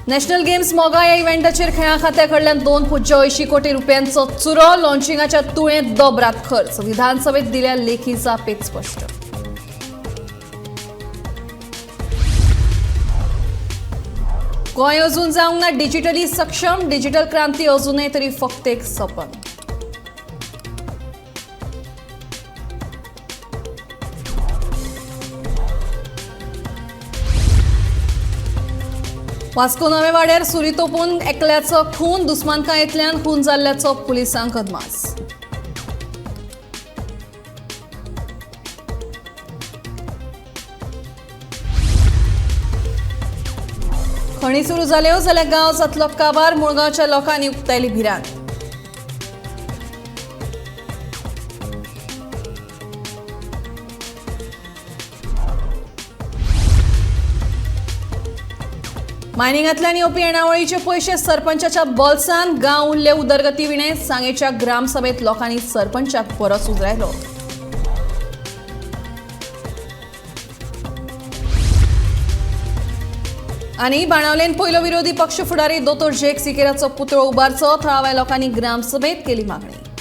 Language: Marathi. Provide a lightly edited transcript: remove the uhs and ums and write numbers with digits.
नॅशनल गेम्स मोगा या इव्हेंटाचेर खेळा खात्याकडल्यान 2.80 कोटी रुपयांचो चुरो लॉन्चिंगाच्या तुळेंत दोबरात खर्च विधानसभेत दिल्या लेखी जापेत स्पष्ट गोंय अजून जावंक ना डिजिटली सक्षम डिजिटल क्रांती अजूनय तरी फक्त एक सपन वास्को नवे वाड्यार सुरी तोपून एकल्याचो खून दुस्मानकायेंतल्यान खून जाल्ल्याचो पुलिसांक अदमास खणी सुरू जाल्यो जाल्यार गांव जातलो काबार मुळगांवच्या लोकांनी उक्तायली भिरांत मायनिंगांतल्यान येवपी येणावळीचे पयशे सरपंचाच्या बोल्सान गांव उरले उदरगती विणे सांगेच्या ग्रामसभेत लोकांनी सरपंचाक परस उजरायलो आनी बाणावलेन पयलो विरोधी पक्ष फुडारी दोतोर जेक सिकेराचो पुतळो उबारचो थळाव्या लोकांनी ग्रामसभेत केली मागणी